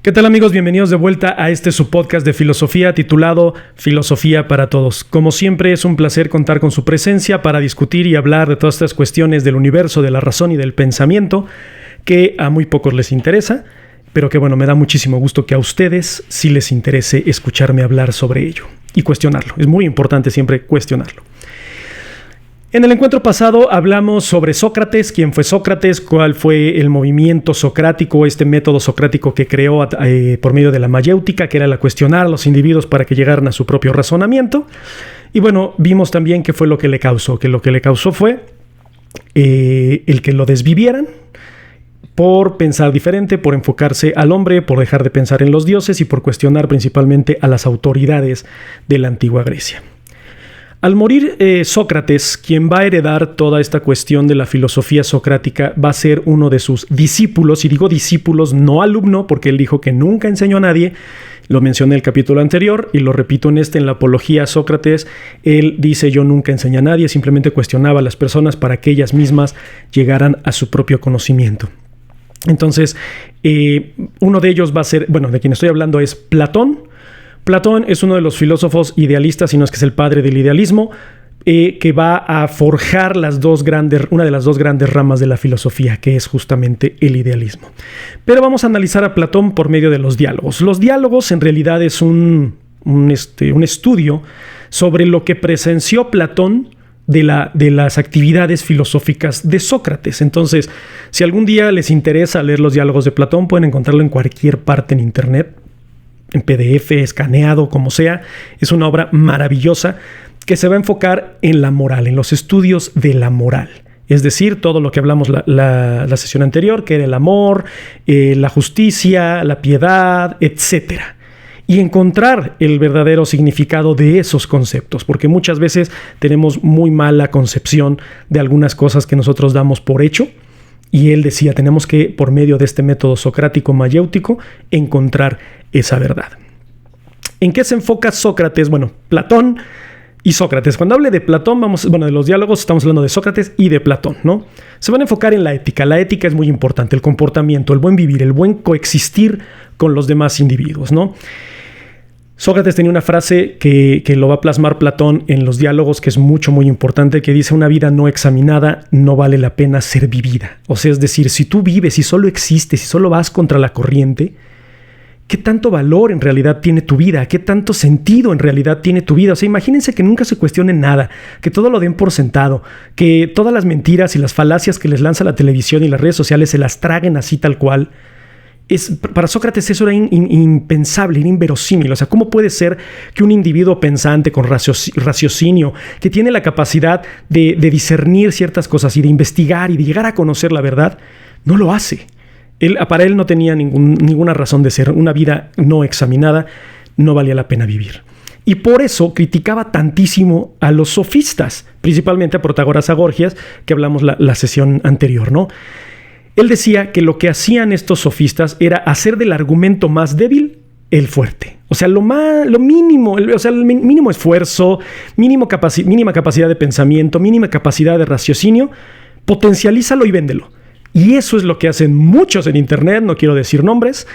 ¿Qué tal, amigos? Bienvenidos de vuelta a su podcast de filosofía titulado Filosofía para Todos. Como siempre, es un placer contar con su presencia para discutir y hablar de todas estas cuestiones del universo, de la razón y del pensamiento que a muy pocos les interesa, pero que bueno, me da muchísimo gusto que a ustedes sí les interese escucharme hablar sobre ello y cuestionarlo. Es muy importante siempre cuestionarlo. En el encuentro pasado hablamos sobre Sócrates, quién fue Sócrates, cuál fue el movimiento socrático, este método socrático que creó por medio de la mayéutica, que era la cuestionar a los individuos para que llegaran a su propio razonamiento. Y bueno, vimos también qué fue lo que le causó, que lo que le causó fue el que lo desvivieran por pensar diferente, por enfocarse al hombre, por dejar de pensar en los dioses y por cuestionar principalmente a las autoridades de la antigua Grecia. Al morir Sócrates, quien va a heredar toda esta cuestión de la filosofía socrática va a ser uno de sus discípulos, y digo discípulos, no alumno, porque él dijo que nunca enseñó a nadie. Lo mencioné en el capítulo anterior y lo repito en la apología a Sócrates. Él dice: yo nunca enseñé a nadie, simplemente cuestionaba a las personas para que ellas mismas llegaran a su propio conocimiento. Entonces, uno de ellos va a ser, bueno, de quien estoy hablando es Platón. Platón es uno de los filósofos idealistas, si no es que es el padre del idealismo, que va a forjar una de las dos grandes ramas de la filosofía, que es justamente el idealismo. Pero vamos a analizar a Platón por medio de los diálogos. Los diálogos en realidad es un estudio sobre lo que presenció Platón de las actividades filosóficas de Sócrates. Entonces, si algún día les interesa leer los diálogos de Platón, pueden encontrarlo en cualquier parte en internet, en PDF, escaneado, como sea. Es una obra maravillosa que se va a enfocar en la moral, en los estudios de la moral. Es decir, todo lo que hablamos la sesión anterior, que era el amor, la justicia, la piedad, etc. Y encontrar el verdadero significado de esos conceptos, porque muchas veces tenemos muy mala concepción de algunas cosas que nosotros damos por hecho. Y él decía, tenemos que, por medio de este método socrático mayéutico, encontrar esa verdad. ¿En qué se enfoca Sócrates? Bueno, Platón y Sócrates. Cuando hable de Platón, de los diálogos, estamos hablando de Sócrates y de Platón, ¿no? Se van a enfocar en la ética. La ética es muy importante, el comportamiento, el buen vivir, el buen coexistir con los demás individuos, ¿no? Sócrates tenía una frase que lo va a plasmar Platón en los diálogos, que es muy importante, que dice: una vida no examinada no vale la pena ser vivida. O sea, es decir, si tú vives, si solo existes, si solo vas contra la corriente, ¿qué tanto valor en realidad tiene tu vida? ¿Qué tanto sentido en realidad tiene tu vida? O sea, imagínense que nunca se cuestione nada, que todo lo den por sentado, que todas las mentiras y las falacias que les lanza la televisión y las redes sociales se las traguen así tal cual. Para Sócrates eso era impensable, era inverosímil. O sea, ¿cómo puede ser que un individuo pensante con raciocinio, que tiene la capacidad de discernir ciertas cosas y de investigar y de llegar a conocer la verdad, no lo hace? Para él no tenía ninguna razón de ser. Una vida no examinada no valía la pena vivir. Y por eso criticaba tantísimo a los sofistas, principalmente a Protágoras, a Gorgias, que hablamos la sesión anterior, ¿no? Él decía que lo que hacían estos sofistas era hacer del argumento más débil el fuerte. O sea, lo mínimo, el mínimo esfuerzo, mínima capacidad de pensamiento, mínima capacidad de raciocinio, potencialízalo y véndelo. Y eso es lo que hacen muchos en internet, no quiero decir nombres,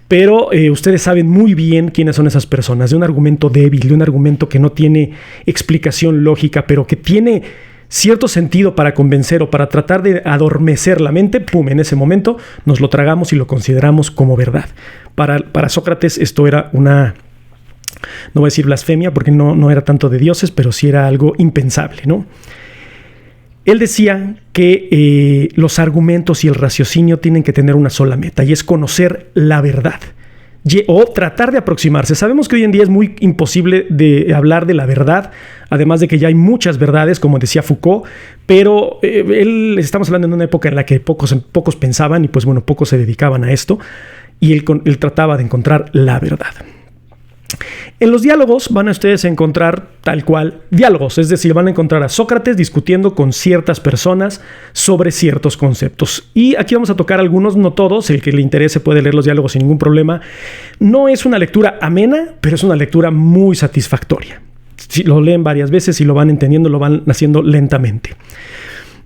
pero ustedes saben muy bien quiénes son esas personas, de un argumento débil, de un argumento que no tiene explicación lógica, pero que tiene cierto sentido para convencer o para tratar de adormecer la mente. ¡Pum! En ese momento nos lo tragamos y lo consideramos como verdad. Para Sócrates esto era no voy a decir blasfemia porque no era tanto de dioses, pero sí era algo impensable, ¿no? Él decía que los argumentos y el raciocinio tienen que tener una sola meta, y es conocer la verdad o tratar de aproximarse. Sabemos que hoy en día es muy imposible de hablar de la verdad, además de que ya hay muchas verdades, como decía Foucault, pero estamos hablando en una época en la que pocos pensaban y pues bueno, pocos se dedicaban a esto, y él trataba de encontrar la verdad. En los diálogos van a ustedes a encontrar tal cual diálogos, es decir, van a encontrar a Sócrates discutiendo con ciertas personas sobre ciertos conceptos. Y aquí vamos a tocar algunos, no todos. El que le interese puede leer los diálogos sin ningún problema. No es una lectura amena, pero es una lectura muy satisfactoria. Si lo leen varias veces y lo van entendiendo, lo van haciendo lentamente.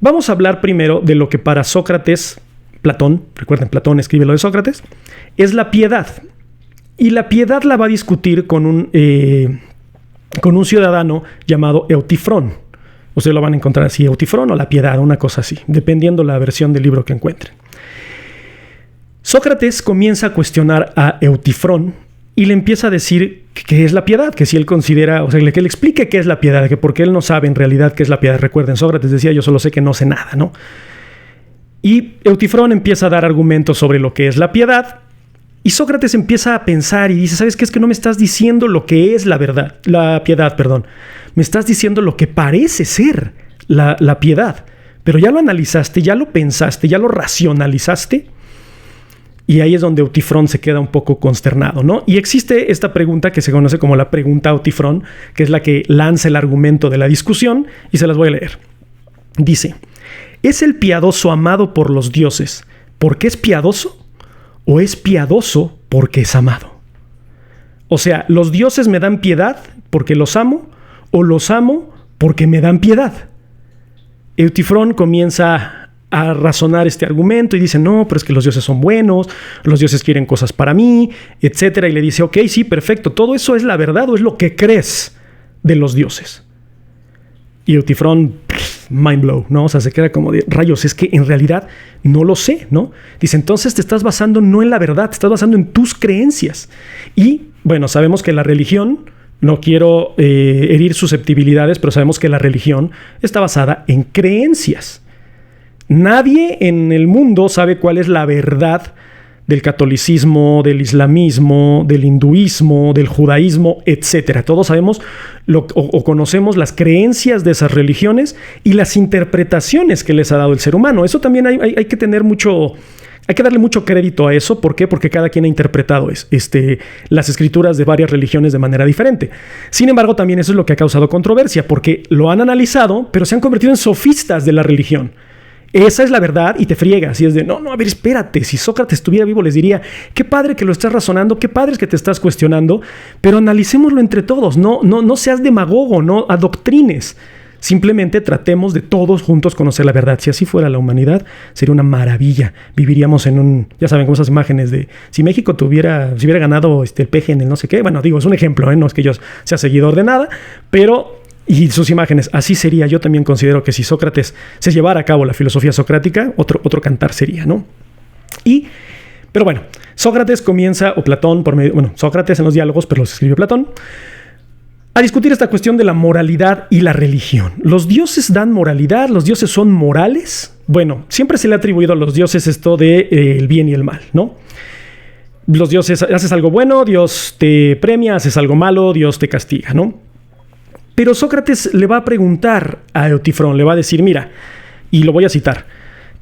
Vamos a hablar primero de lo que para Sócrates, Platón, recuerden, Platón escribe lo de Sócrates, es la piedad. Y la piedad la va a discutir con un ciudadano llamado Eutifrón. Ustedes lo van a encontrar así, Eutifrón o la piedad, una cosa así, dependiendo la versión del libro que encuentren. Sócrates comienza a cuestionar a Eutifrón y le empieza a decir qué es la piedad, que si él considera, o sea, que le explique qué es la piedad, que porque él no sabe en realidad qué es la piedad. Recuerden, Sócrates decía, yo solo sé que no sé nada, ¿no? Y Eutifrón empieza a dar argumentos sobre lo que es la piedad, y Sócrates empieza a pensar y dice, ¿sabes qué? Es que no me estás diciendo lo que es la piedad, perdón. Me estás diciendo lo que parece ser la piedad, pero ya lo analizaste, ya lo pensaste, ya lo racionalizaste. Y ahí es donde Eutifrón se queda un poco consternado, ¿no? Y existe esta pregunta que se conoce como la pregunta Eutifrón, que es la que lanza el argumento de la discusión, y se las voy a leer. Dice, ¿es el piadoso amado por los dioses porque es piadoso o es piadoso porque es amado? O sea, ¿los dioses me dan piedad porque los amo o los amo porque me dan piedad? Eutifrón comienza a razonar este argumento y dice, no, pero es que los dioses son buenos, los dioses quieren cosas para mí, etcétera. Y le dice, ok, sí, perfecto, ¿todo eso es la verdad o es lo que crees de los dioses? Y Eutifrón, mind blow, ¿no? O sea, se queda como de, rayos, es que en realidad no lo sé, ¿no? Dice, entonces te estás basando no en la verdad, te estás basando en tus creencias. Y, bueno, sabemos que la religión, no quiero herir susceptibilidades, pero sabemos que la religión está basada en creencias. Nadie en el mundo sabe cuál es la verdad del catolicismo, del islamismo, del hinduismo, del judaísmo, etc. Todos sabemos o conocemos las creencias de esas religiones y las interpretaciones que les ha dado el ser humano. Eso también hay que tener mucho... Hay que darle mucho crédito a eso. ¿Por qué? Porque cada quien ha interpretado las escrituras de varias religiones de manera diferente. Sin embargo, también eso es lo que ha causado controversia, porque lo han analizado, pero se han convertido en sofistas de la religión. Esa es la verdad y te friegas. Y es de, no, a ver, espérate. Si Sócrates estuviera vivo, les diría, qué padre que lo estás razonando, qué padre es que te estás cuestionando, pero analicémoslo entre todos. No seas demagogo, no adoctrines. Simplemente tratemos de todos juntos conocer la verdad. Si así fuera la humanidad, sería una maravilla. Viviríamos en ya saben, como esas imágenes de si México si hubiera ganado el peje en el no sé qué. Bueno, digo, es un ejemplo, no es que yo sea seguidor de nada, pero... Y sus imágenes, así sería. Yo también considero que si Sócrates se llevara a cabo la filosofía socrática, otro cantar sería, ¿no? Pero bueno, Sócrates comienza, o Platón, Sócrates en los diálogos, pero los escribió Platón, a discutir esta cuestión de la moralidad y la religión. ¿Los dioses dan moralidad? ¿Los dioses son morales? Bueno, siempre se le ha atribuido a los dioses esto de el bien y el mal, ¿no? Los dioses, haces algo bueno, Dios te premia, haces algo malo, Dios te castiga, ¿no? Pero Sócrates le va a preguntar a Eutifrón, le va a decir, mira, y lo voy a citar,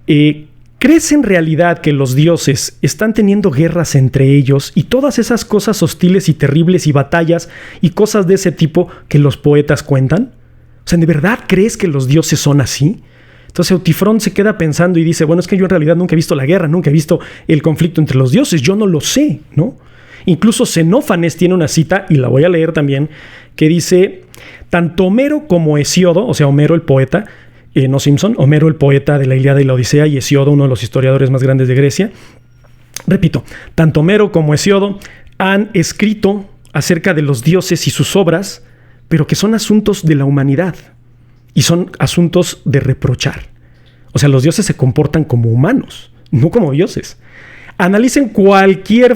¿crees en realidad que los dioses están teniendo guerras entre ellos y todas esas cosas hostiles y terribles y batallas y cosas de ese tipo que los poetas cuentan? O sea, ¿de verdad crees que los dioses son así? Entonces Eutifrón se queda pensando y dice, bueno, es que yo en realidad nunca he visto la guerra, nunca he visto el conflicto entre los dioses, yo no lo sé, ¿no? Incluso Xenófanes tiene una cita, y la voy a leer también, que dice, tanto Homero como Hesíodo, o sea, Homero el poeta, no Simpson, Homero el poeta de la Ilíada y la Odisea, y Hesíodo, uno de los historiadores más grandes de Grecia, repito, tanto Homero como Hesíodo han escrito acerca de los dioses y sus obras, pero que son asuntos de la humanidad y son asuntos de reprochar. O sea, los dioses se comportan como humanos, no como dioses. Analicen cualquier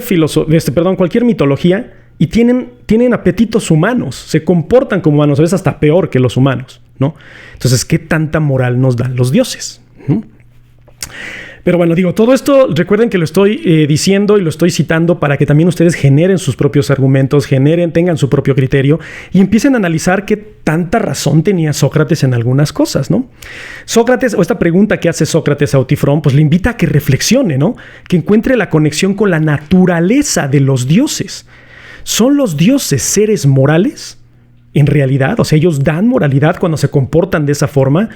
mitología y tienen apetitos humanos, se comportan como humanos, a veces hasta peor que los humanos, ¿no? Entonces, ¿qué tanta moral nos dan los dioses? Pero bueno, digo, todo esto, recuerden que lo estoy diciendo y lo estoy citando para que también ustedes generen sus propios argumentos, tengan su propio criterio y empiecen a analizar qué tanta razón tenía Sócrates en algunas cosas, ¿no? Sócrates, o esta pregunta que hace Sócrates a Eutifrón, pues le invita a que reflexione, ¿no? Que encuentre la conexión con la naturaleza de los dioses. ¿Son los dioses seres morales? En realidad, o sea, ellos dan moralidad cuando se comportan de esa forma.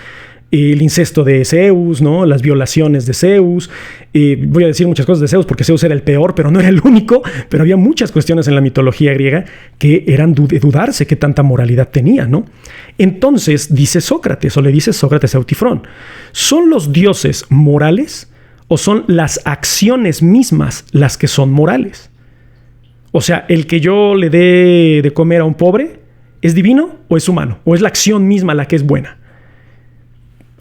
El incesto de Zeus, ¿no? Las violaciones de Zeus. Voy a decir muchas cosas de Zeus porque Zeus era el peor, pero no era el único. Pero había muchas cuestiones en la mitología griega que eran de dudarse qué tanta moralidad tenía, ¿no? Entonces dice Sócrates, o le dice Sócrates a Eutifrón, ¿son los dioses morales o son las acciones mismas las que son morales? O sea, el que yo le dé de comer a un pobre, ¿es divino o es humano? ¿O es la acción misma la que es buena?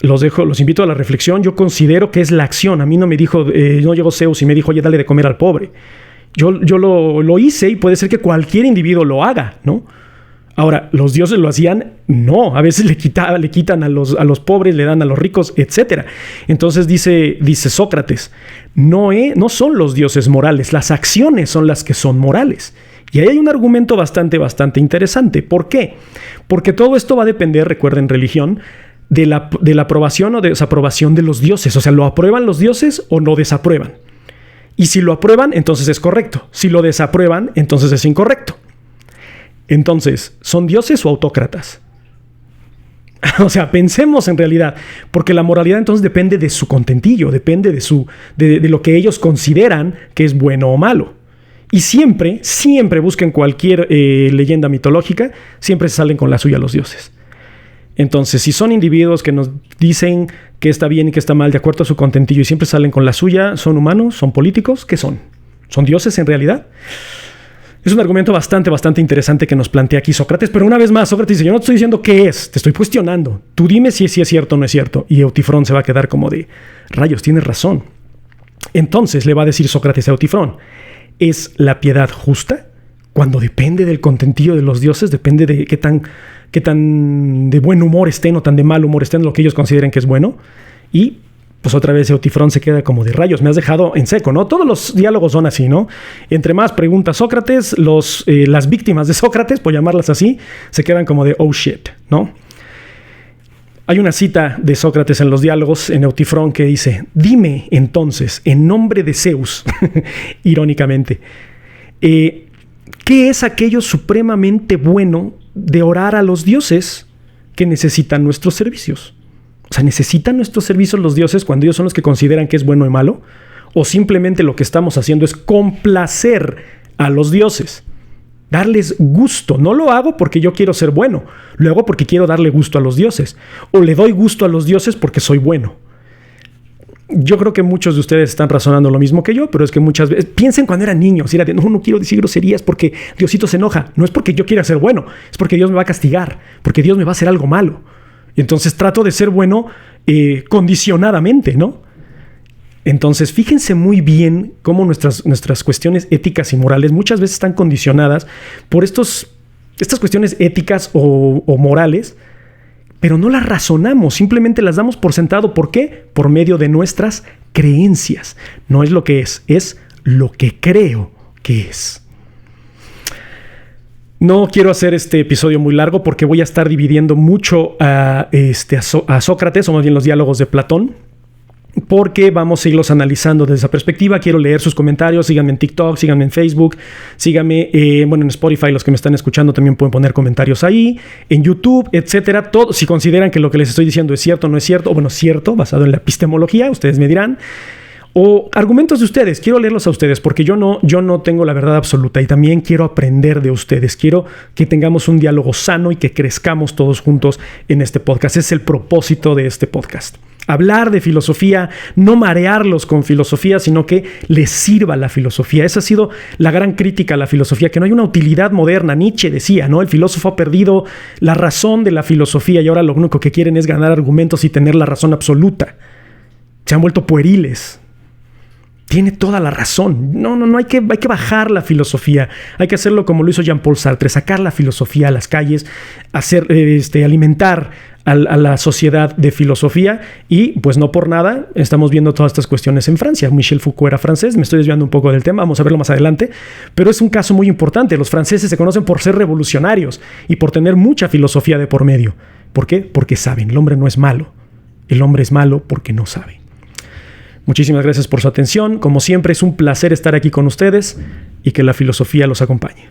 Los invito a la reflexión. Yo considero que es la acción. A mí no me dijo, no llegó Zeus y me dijo, oye, dale de comer al pobre. Yo lo hice y puede ser que cualquier individuo lo haga, ¿no? Ahora, ¿los dioses lo hacían? No. A veces le quitan a los pobres, le dan a los ricos, etc. Entonces dice Sócrates, no son los dioses morales, las acciones son las que son morales. Y ahí hay un argumento bastante interesante. ¿Por qué? Porque todo esto va a depender, recuerden, religión, de la aprobación o desaprobación de los dioses. O sea, ¿lo aprueban los dioses o lo desaprueban? Y si lo aprueban, entonces es correcto. Si lo desaprueban, entonces es incorrecto. Entonces, ¿son dioses o autócratas? O sea, pensemos en realidad, porque la moralidad entonces depende de su contentillo, depende de lo que ellos consideran que es bueno o malo. Y siempre busquen cualquier leyenda mitológica, siempre se salen con la suya los dioses. Entonces, si son individuos que nos dicen que está bien y que está mal de acuerdo a su contentillo y siempre salen con la suya, ¿son humanos? ¿Son políticos? ¿Qué son? ¿Son dioses en realidad? Es un argumento bastante interesante que nos plantea aquí Sócrates, pero una vez más, Sócrates dice, yo no te estoy diciendo qué es, te estoy cuestionando. Tú dime si es cierto o no es cierto. Y Eutifrón se va a quedar como de, rayos, tienes razón. Entonces le va a decir Sócrates a Eutifrón, ¿es la piedad justa? Cuando depende del contentillo de los dioses, depende de qué tan de buen humor estén o tan de mal humor estén lo que ellos consideren que es bueno. Y pues otra vez Eutifrón se queda como de rayos, me has dejado en seco, ¿no? Todos los diálogos son así, ¿no? Entre más pregunta Sócrates, las víctimas de Sócrates, por llamarlas así, se quedan como de oh shit, ¿no? Hay una cita de Sócrates en los diálogos en Eutifrón que dice, dime entonces, en nombre de Zeus, irónicamente, ¿qué es aquello supremamente bueno de orar a los dioses que necesitan nuestros servicios? O sea, ¿necesitan nuestros servicios los dioses cuando ellos son los que consideran que es bueno y malo? ¿O simplemente lo que estamos haciendo es complacer a los dioses? Darles gusto. No lo hago porque yo quiero ser bueno. Lo hago porque quiero darle gusto a los dioses. O le doy gusto a los dioses porque soy bueno. Yo creo que muchos de ustedes están razonando lo mismo que yo, pero es que muchas veces piensen cuando eran niños, era de no quiero decir groserías porque Diosito se enoja. No es porque yo quiera ser bueno, es porque Dios me va a castigar, porque Dios me va a hacer algo malo. Y entonces trato de ser bueno condicionadamente, ¿no? Entonces fíjense muy bien cómo nuestras cuestiones éticas y morales muchas veces están condicionadas por estas cuestiones éticas o morales, pero no las razonamos, simplemente las damos por sentado. ¿Por qué? Por medio de nuestras creencias. No es lo que es lo que creo que es. No quiero hacer este episodio muy largo porque voy a estar dividiendo mucho a Sócrates, o más bien los diálogos de Platón, porque vamos a irlos analizando desde esa perspectiva. Quiero leer sus comentarios. Síganme en TikTok, síganme en Facebook, síganme en Spotify. Los que me están escuchando también pueden poner comentarios ahí, en YouTube, etcétera. Todo, si consideran que lo que les estoy diciendo es cierto o no es cierto, o bueno, cierto, basado en la epistemología, ustedes me dirán. O argumentos de ustedes, quiero leerlos a ustedes porque yo no tengo la verdad absoluta y también quiero aprender de ustedes. Quiero que tengamos un diálogo sano y que crezcamos todos juntos en este podcast. Ese es el propósito de este podcast. Hablar de filosofía, no marearlos con filosofía, sino que les sirva la filosofía. Esa ha sido la gran crítica a la filosofía, que no hay una utilidad moderna. Nietzsche decía, ¿no? El filósofo ha perdido la razón de la filosofía y ahora lo único que quieren es ganar argumentos y tener la razón absoluta. Se han vuelto pueriles. Tiene toda la razón. No, hay que bajar la filosofía. Hay que hacerlo como lo hizo Jean-Paul Sartre, sacar la filosofía a las calles, alimentar a la sociedad de filosofía. Y pues no por nada estamos viendo todas estas cuestiones en Francia. Michel Foucault era francés. Me estoy desviando un poco del tema, vamos a verlo más adelante, pero es un caso muy importante. Los franceses se conocen por ser revolucionarios y por tener mucha filosofía de por medio. ¿Por qué? Porque saben, el hombre no es malo. El hombre es malo porque no sabe. Muchísimas gracias por su atención. Como siempre, es un placer estar aquí con ustedes y que la filosofía los acompañe.